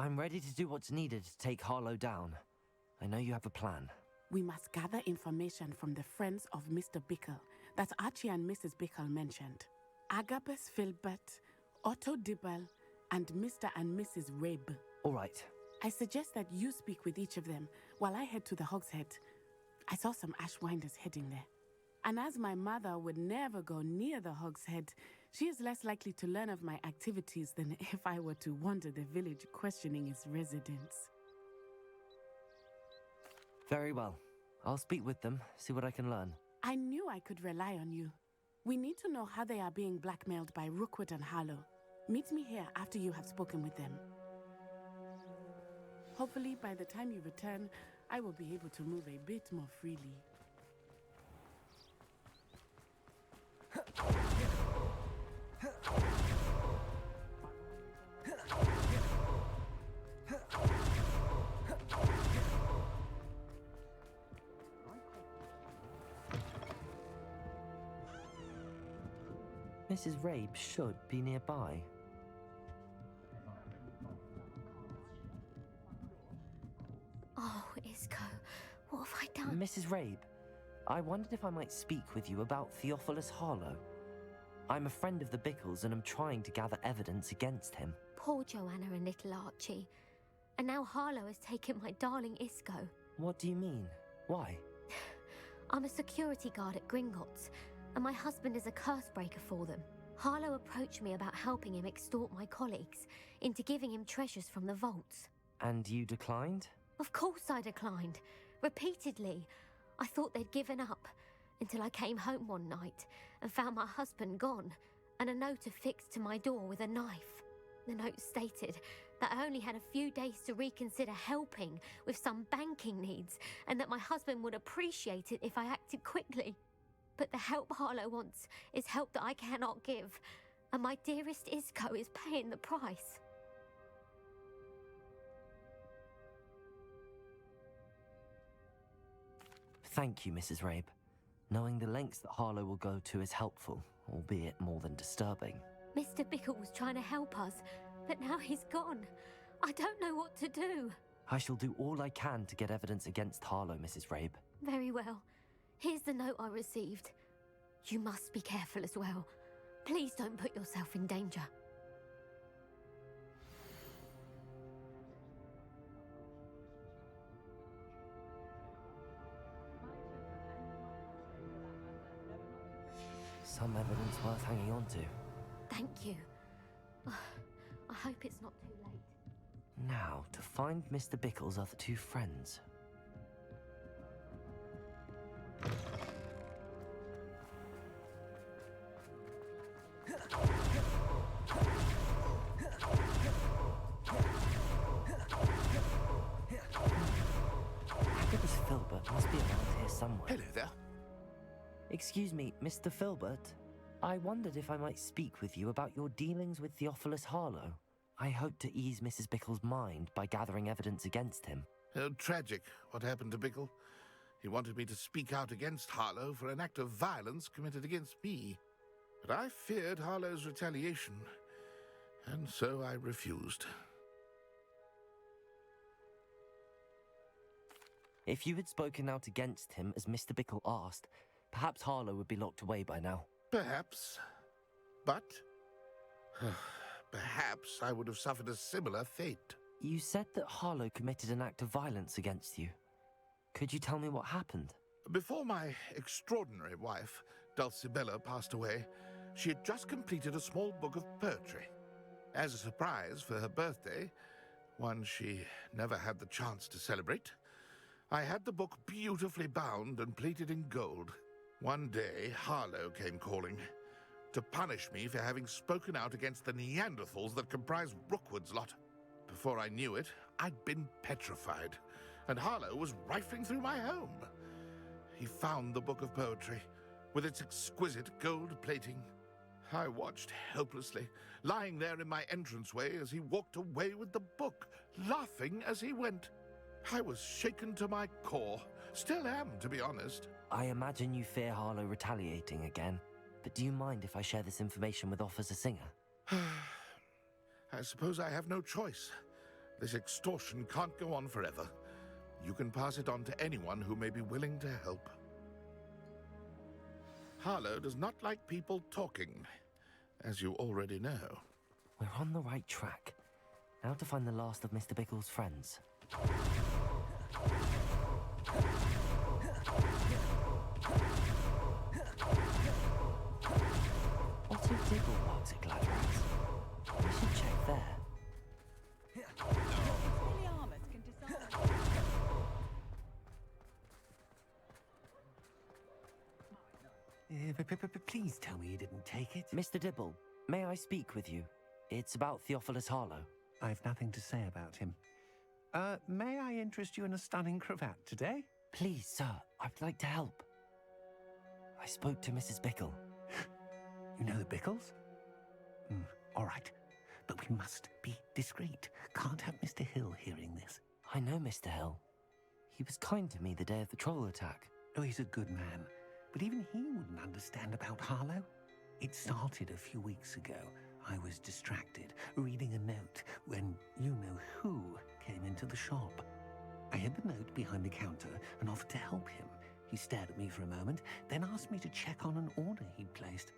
I'm ready to do what's needed to take Harlow down. I know you have a plan. We must gather information from the friends of Mr. Bickle that Archie and Mrs. Bickle mentioned. Agabus Filbert, Otto Dibble, and Mr. and Mrs. Rabe. All right. I suggest that you speak with each of them while I head to the Hogshead. I saw some Ashwinders heading there. And as my mother would never go near the Hogshead, she is less likely to learn of my activities than if I were to wander the village questioning its residents. Very well. I'll speak with them, see what I can learn. I knew I could rely on you. We need to know how they are being blackmailed by Rookwood and Harlow. Meet me here after you have spoken with them. Hopefully, by the time you return, I will be able to move a bit more freely. Mrs. Rabe should be nearby. Oh, Isco, what have I done? Mrs. Rabe, I wondered if I might speak with you about Theophilus Harlow. I'm a friend of the Bickles and am trying to gather evidence against him. Poor Joanna and little Archie. And now Harlow has taken my darling Isco. What do you mean? Why? I'm a security guard at Gringotts, and my husband is a curse breaker for them. Harlow approached me about helping him extort my colleagues into giving him treasures from the vaults. And you declined? Of course I declined. Repeatedly. I thought they'd given up, until I came home one night and found my husband gone, and a note affixed to my door with a knife. The note stated that I only had a few days to reconsider helping with some banking needs, and that my husband would appreciate it if I acted quickly. But the help Harlow wants is help that I cannot give, and my dearest Isco is paying the price. Thank you, Mrs. Rabe. Knowing the lengths that Harlow will go to is helpful, albeit more than disturbing. Mr. Bickle was trying to help us, but now he's gone. I don't know what to do. I shall do all I can to get evidence against Harlow, Mrs. Rabe. Very well. Here's the note I received. You must be careful as well. Please don't put yourself in danger. Some evidence worth hanging on to. Thank you. I hope it's not too late. Now, to find Mr. Bickle's other two friends. Agabus Filbert must be around here somewhere. Hello there. Excuse me, Mr. Filbert. I wondered if I might speak with you about your dealings with Theophilus Harlow. I hope to ease Mrs. Bickle's mind by gathering evidence against him. Tragic, what happened to Bickle. He wanted me to speak out against Harlow for an act of violence committed against me. But I feared Harlow's retaliation, and so I refused. If you had spoken out against him as Mr. Bickle asked, perhaps Harlow would be locked away by now. Perhaps. But perhaps I would have suffered a similar fate. You said that Harlow committed an act of violence against you. Could you tell me what happened? Before my extraordinary wife, Dulcibella, passed away, she had just completed a small book of poetry. As a surprise for her birthday, one she never had the chance to celebrate, I had the book beautifully bound and plated in gold. One day, Harlow came calling to punish me for having spoken out against the Neanderthals that comprise Rookwood's lot. Before I knew it, I'd been petrified, and Harlow was rifling through my home. He found the book of poetry, with its exquisite gold plating. I watched helplessly, lying there in my entranceway as he walked away with the book, laughing as he went. I was shaken to my core. Still am, to be honest. I imagine you fear Harlow retaliating again, but do you mind if I share this information with Officer Singer? I suppose I have no choice. This extortion can't go on forever. You can pass it on to anyone who may be willing to help. Harlow does not like people talking, as you already know. We're on the right track. Now to find the last of Mr. Bickle's friends. What do Diggle marks at Gladrax? We should check there. Please tell me you didn't take it. Mr. Dibble, may I speak with you? It's about Theophilus Harlow. I've nothing to say about him. May I interest you in a stunning cravat today? Please, sir, I'd like to help. I spoke to Mrs. Bickle. You know the Bickles? All right, but we must be discreet. Can't have Mr. Hill hearing this. I know Mr. Hill. He was kind to me the day of the troll attack. Oh, he's a good man, but even he wouldn't understand about Harlow. It started a few weeks ago. I was distracted, reading a note, when you-know-who came into the shop. I hid the note behind the counter and offered to help him. He stared at me for a moment, then asked me to check on an order he'd placed.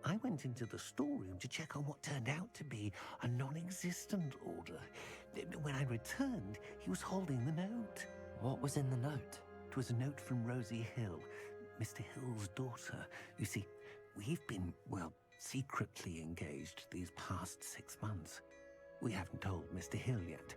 I went into the storeroom to check on what turned out to be a non-existent order. When I returned, he was holding the note. What was in the note? It was a note from Rosie Hill, Mr. Hill's daughter. You see, we've been, well, secretly engaged these past 6 months. We haven't told Mr. Hill yet.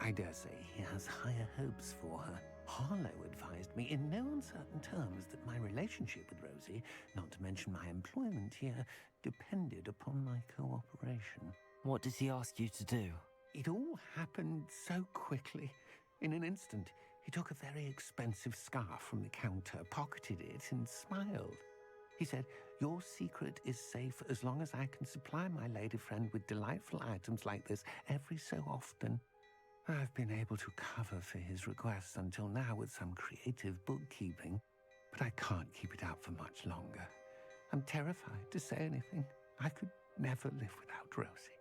I dare say he has higher hopes for her. Harlow advised me in no uncertain terms that my relationship with Rosie, not to mention my employment here, depended upon my cooperation. What did he ask you to do? It all happened so quickly. In an instant, he took a very expensive scarf from the counter, pocketed it, and smiled. He said, "Your secret is safe as long as I can supply my lady friend with delightful items like this every so often." I've been able to cover for his requests until now with some creative bookkeeping, but I can't keep it up for much longer. I'm terrified to say anything. I could never live without Rosie.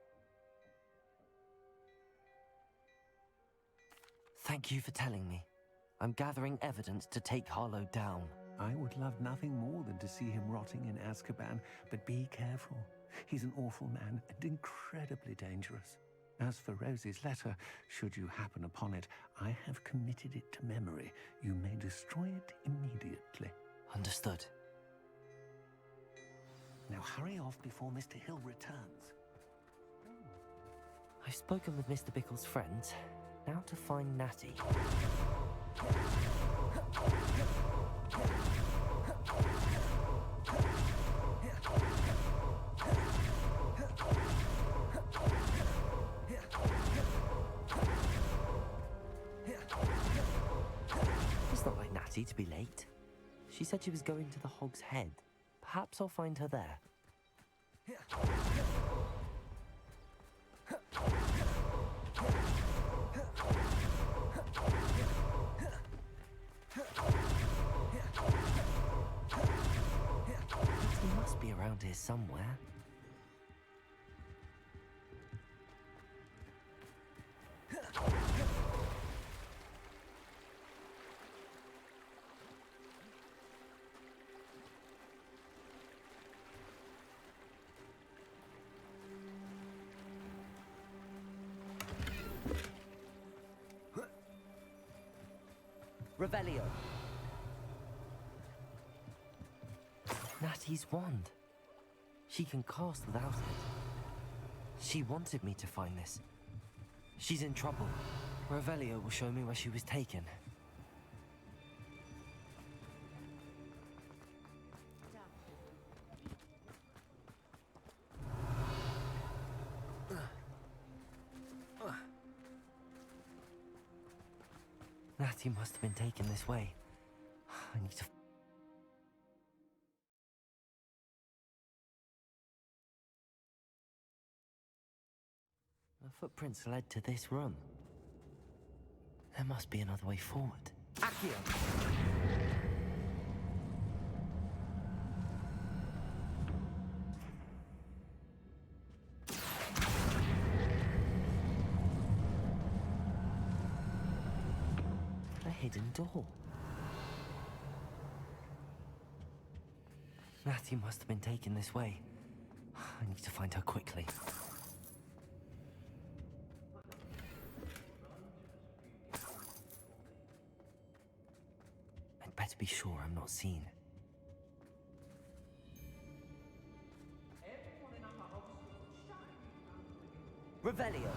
Thank you for telling me. I'm gathering evidence to take Harlow down. I would love nothing more than to see him rotting in Azkaban, but be careful. He's an awful man and incredibly dangerous. As for Rosie's letter, should you happen upon it, I have committed it to memory. You may destroy it immediately. Understood. Now hurry off before Mr. Hill returns. I've spoken with Mr. Bickle's friends. Now to find Natty. It's not like Natty to be late. She said she was going to the Hog's Head. Perhaps I'll find her there. He must be around here somewhere. Revelio. Natty's wand. She can cast without it. She wanted me to find this. She's in trouble. Revelio will show me where she was taken. Natty must have been taken this way. I need to... The footprints led to this room. There must be another way forward. Accio! hidden door. Matthew must have been taken this way. I need to find her quickly. I'd better be sure I'm not seen. Revelio.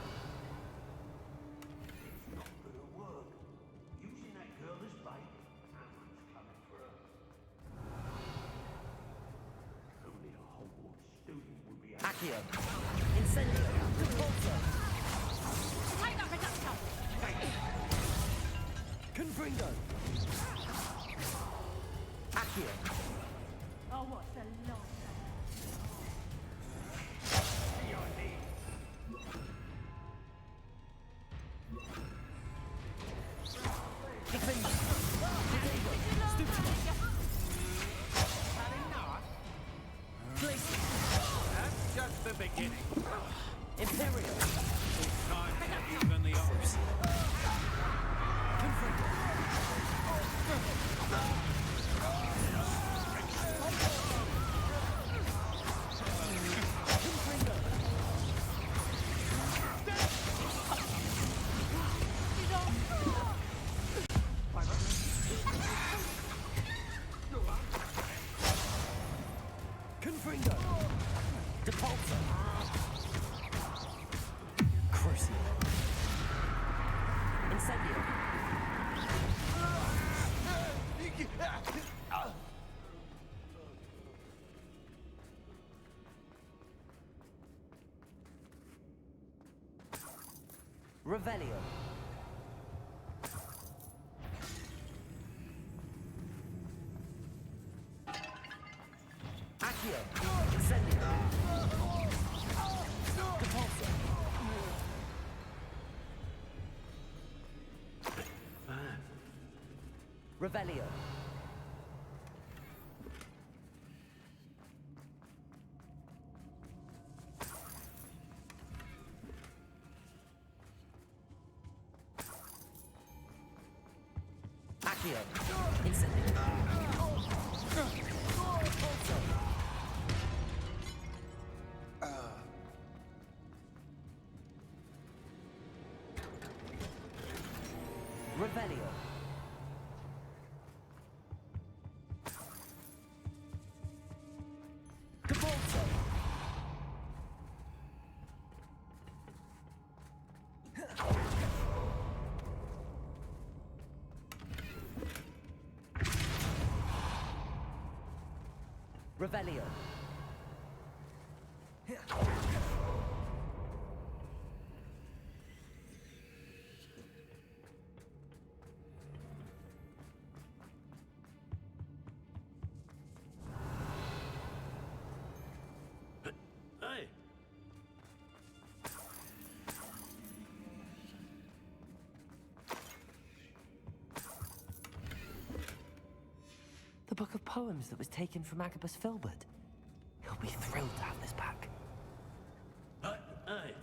Accio. Incendio. Convulso. Light up reductor! Confringo. Accio. Oh, what a long Defendo. Stupid. Glacier. That's just the beginning. Imperial. It's time to even the odds. Confringo. Confringo. Depulso. Crucio. Incendio. Revelio. Accio. Incendio. Depulso. Revelio. Accio. Incendio. Depulso. Revelio. Depulso. Revelio. Hey, The book of poems that was taken from Agabus Filbert. He'll be thrilled to have this back. hey.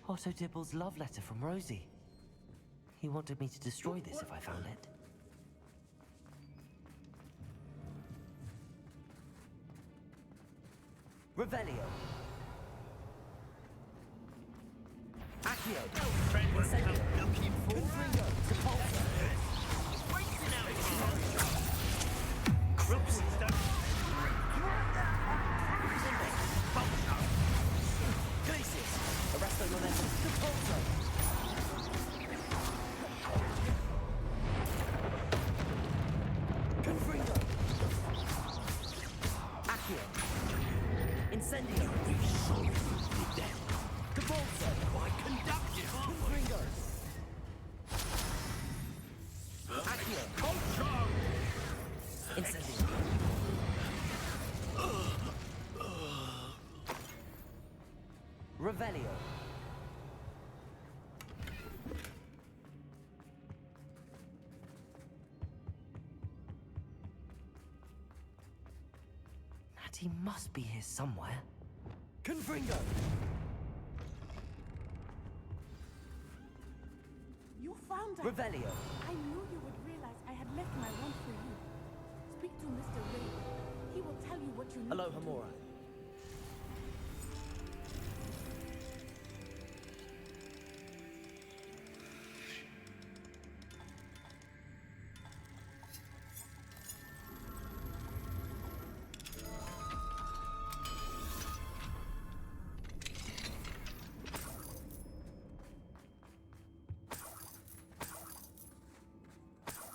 Otto Dibble's love letter from Rosie. He wanted me to destroy this if I found it. Revelio. Accio. Incendio. Confringo. Depulso. Glacius. Arresto momentum. Depulso. Confringo. Accio. Incendio. Depulso. I conduct it. Confringo. Accio. Incendio. Revelio. But he must be here somewhere. Confringo! You found us. Revelio! I knew you would realize I had left my wand for you. Speak to Mr. Ray. He will tell you what you need. Hello, Hamura.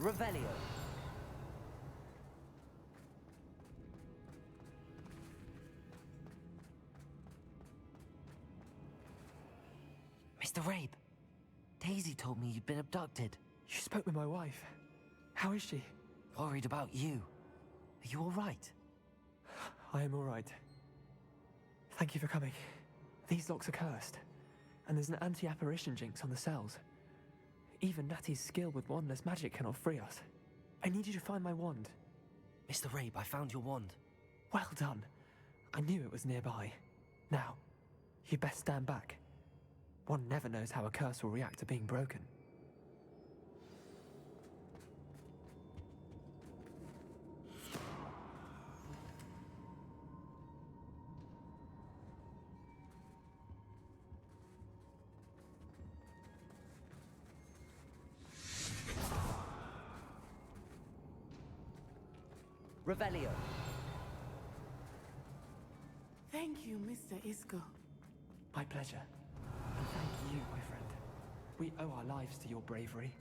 Revelio! Mr. Rabe, Daisy told me you'd been abducted. You spoke with my wife. How is she? Worried about you. Are you all right? I am all right. Thank you for coming. These locks are cursed, and there's an anti-apparition jinx on the cells. Even Natty's skill with wandless magic cannot free us. I need you to find my wand. Mr. Rabe, I found your wand. Well done. I knew it was nearby. Now, you'd best stand back. One never knows how a curse will react to being broken. Revelio! Thank you, Mr. Isco. My pleasure. And thank you, my friend. We owe our lives to your bravery.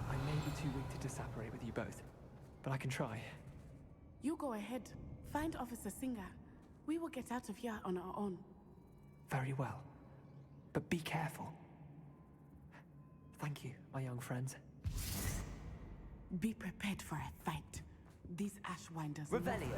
I may be too weak to disapparate with you both, but I can try. You go ahead. Find Officer Singer. We will get out of here on our own. Very well. But be careful. Thank you, my young friends. Be prepared for a fight. These Ashwinders... Revelio!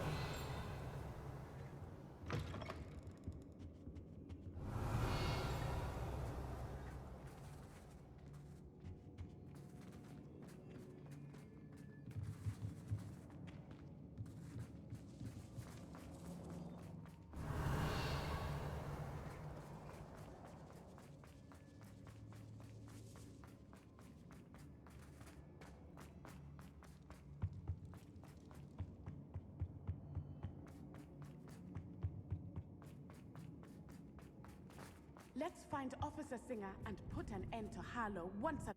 Let's find Officer Singer and put an end to Harlow once and...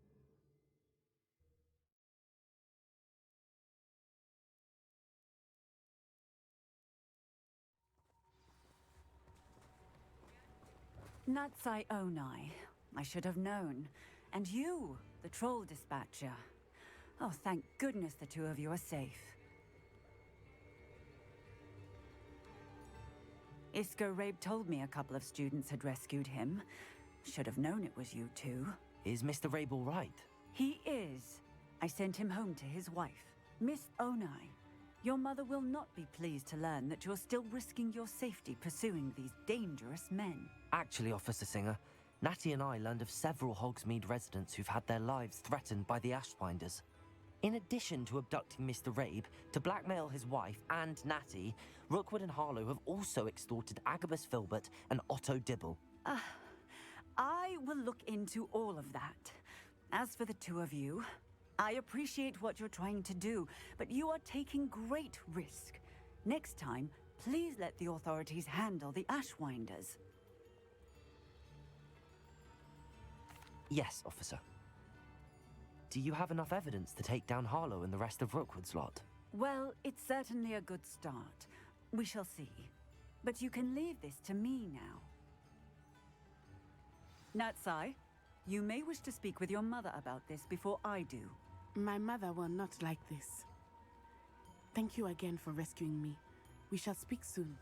Natsai Onai. I should have known. And you, the troll dispatcher. Oh, thank goodness the two of you are safe. Isco Rabe told me a couple of students had rescued him. Should have known it was you two. Is Mr. Rabe all right? He is. I sent him home to his wife, Miss Onai. Your mother will not be pleased to learn that you're still risking your safety pursuing these dangerous men. Actually, Officer Singer, Natty and I learned of several Hogsmeade residents who've had their lives threatened by the Ashwinders. In addition to abducting Mr. Rabe to blackmail his wife and Natty, Rookwood and Harlow have also extorted Agabus Filbert and Otto Dibble. I will look into all of that. As for the two of you, I appreciate what you're trying to do, but you are taking great risk. Next time, please let the authorities handle the Ashwinders. Yes, officer. Do you have enough evidence to take down Harlow and the rest of Rookwood's lot? Well, it's certainly a good start. We shall see. But you can leave this to me now. Natsai, you may wish to speak with your mother about this before I do. My mother will not like this. Thank you again for rescuing me. We shall speak soon.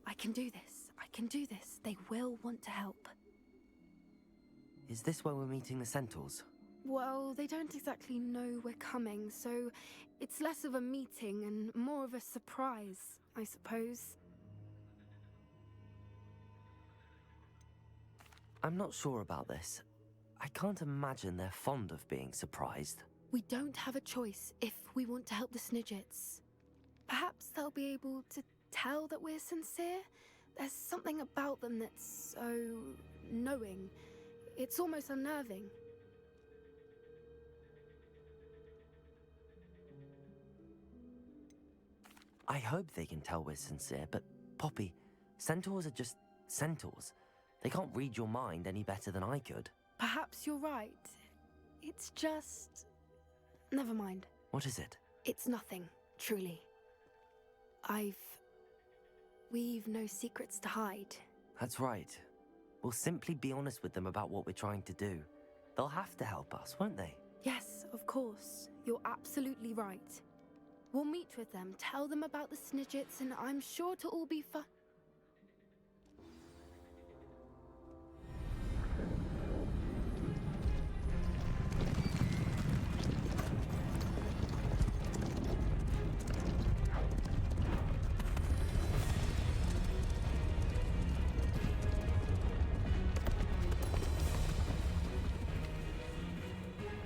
I can do this. I can do this. They will want to help. Is this where we're meeting the Centaurs? Well, they don't exactly know we're coming, so it's less of a meeting and more of a surprise, I suppose. I'm not sure about this. I can't imagine they're fond of being surprised. We don't have a choice if we want to help the Snidgets. Perhaps they'll be able to tell that we're sincere. There's something about them that's so knowing. It's almost unnerving. I hope they can tell we're sincere, but Poppy, Centaurs are just Centaurs. They can't read your mind any better than I could. Perhaps you're right. It's just... Never mind. What is it? It's nothing, truly. We've no secrets to hide. That's right. We'll simply be honest with them about what we're trying to do. They'll have to help us, won't they? Yes, of course. You're absolutely right. We'll meet with them, tell them about the Snidgets, and I'm sure to all be fun.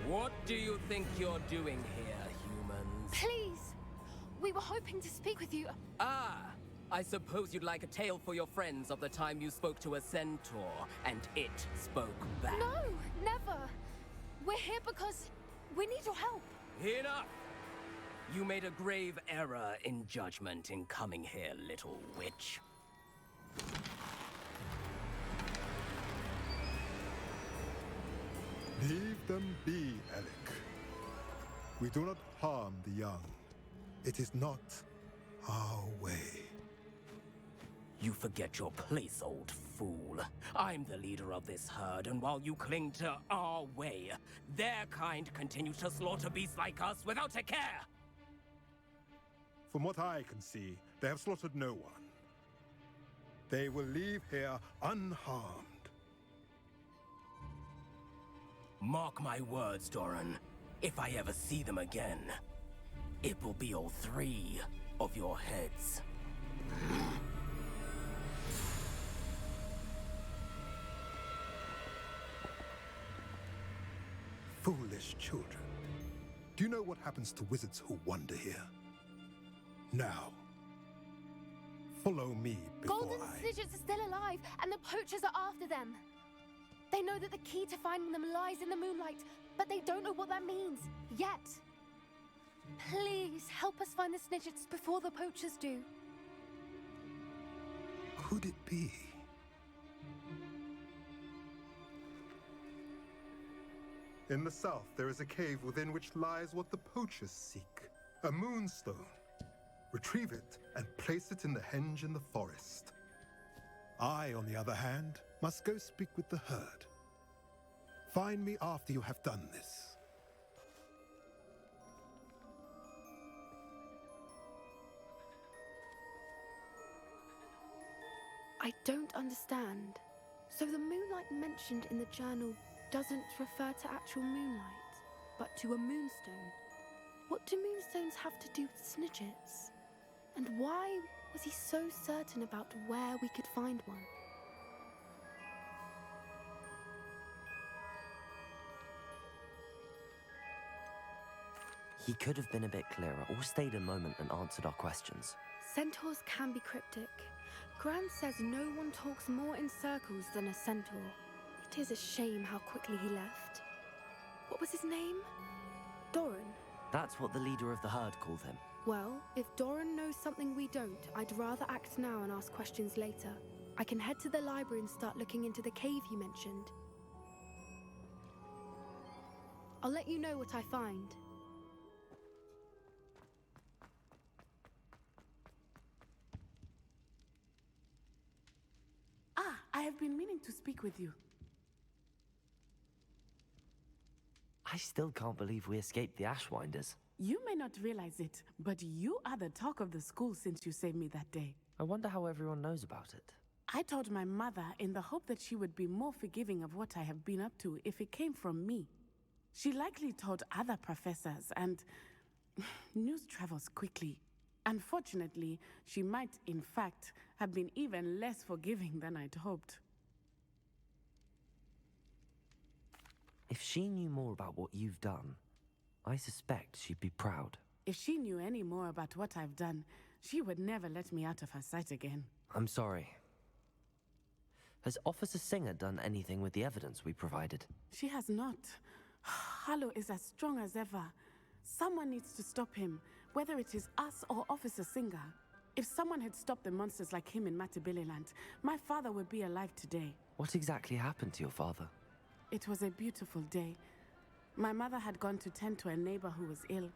What do you think you're doing here, humans? Please! We were hoping to speak with you. Ah! I suppose you'd like a tale for your friends of the time you spoke to a centaur, and it spoke back. No, never! We're here because we need your help. Enough! You made a grave error in judgment in coming here, little witch. Leave them be, Alec. We do not harm the young. It is not our way. You forget your place, old fool. I'm the leader of this herd, and while you cling to our way, their kind continue to slaughter beasts like us without a care! From what I can see, they have slaughtered no one. They will leave here unharmed. Mark my words, Doran. If I ever see them again, it will be all 3 of your heads. Foolish children. Do you know what happens to wizards who wander here? Now, follow me before Golden Snidgets are still alive, and the poachers are after them. They know that the key to finding them lies in the moonlight, but they don't know what that means, yet. Please, help us find the Snidgets before the poachers do. Could it be? In the south, there is a cave within which lies what the poachers seek. A moonstone. Retrieve it and place it in the henge in the forest. I, on the other hand, must go speak with the herd. Find me after you have done this. I don't understand. So the moonlight mentioned in the journal doesn't refer to actual moonlight, but to a moonstone. What do moonstones have to do with Snidgets? And why was he so certain about where we could find one? He could have been a bit clearer, or stayed a moment and answered our questions. Centaurs can be cryptic. Gran says no one talks more in circles than a centaur. It is a shame how quickly he left. What was his name? Doran? That's what the leader of the herd called him. Well, if Doran knows something we don't, I'd rather act now and ask questions later. I can head to the library and start looking into the cave you mentioned. I'll let you know what I find. Ah, I have been meaning to speak with you. I still can't believe we escaped the Ashwinders. You may not realize it, but you are the talk of the school since you saved me that day. I wonder how everyone knows about it. I told my mother in the hope that she would be more forgiving of what I have been up to if it came from me. She likely told other professors, and news travels quickly. Unfortunately, she might, in fact, have been even less forgiving than I'd hoped. If she knew more about what you've done, I suspect she'd be proud. If she knew any more about what I've done, she would never let me out of her sight again. I'm sorry. Has Officer Singer done anything with the evidence we provided? She has not. Harlow is as strong as ever. Someone needs to stop him, whether it is us or Officer Singer. If someone had stopped the monsters like him in Matabeleland, my father would be alive today. What exactly happened to your father? It was a beautiful day. My mother had gone to tend to a neighbor who was ill,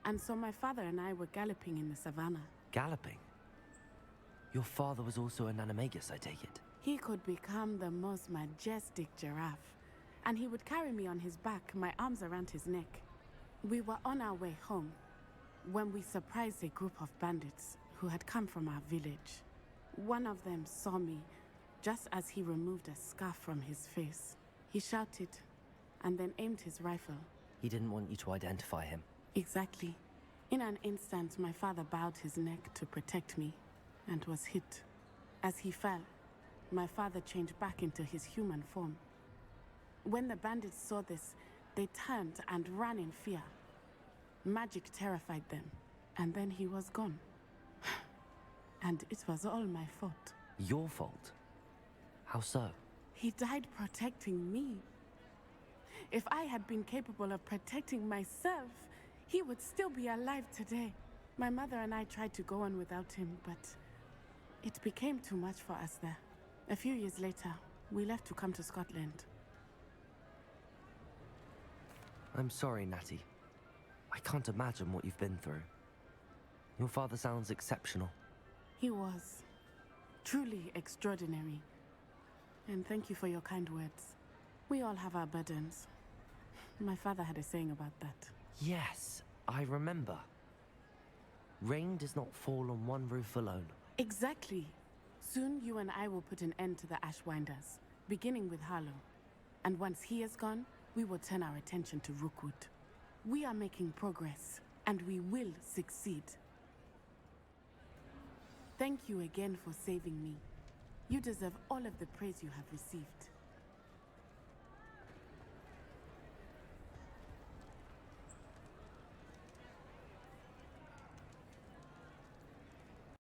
and so my father and I were galloping in the savannah. Galloping? Your father was also an animagus, I take it? He could become the most majestic giraffe, and he would carry me on his back, my arms around his neck. We were on our way home when we surprised a group of bandits who had come from our village. One of them saw me just as he removed a scarf from his face. He shouted and then aimed his rifle. He didn't want you to identify him. Exactly. In an instant, my father bowed his neck to protect me and was hit. As he fell, my father changed back into his human form. When the bandits saw this, they turned and ran in fear. Magic terrified them, and then he was gone. And it was all my fault. Your fault? How so? He died protecting me. If I had been capable of protecting myself, he would still be alive today. My mother and I tried to go on without him, but it became too much for us there. A few years later, we left to come to Scotland. I'm sorry, Natty. I can't imagine what you've been through. Your father sounds exceptional. He was. Truly extraordinary. And thank you for your kind words. We all have our burdens. My father had a saying about that. Yes, I remember. Rain does not fall on one roof alone. Exactly. Soon you and I will put an end to the Ashwinders, beginning with Harlow. And once he is gone, we will turn our attention to Rookwood. We are making progress, and we will succeed. Thank you again for saving me. You deserve all of the praise you have received.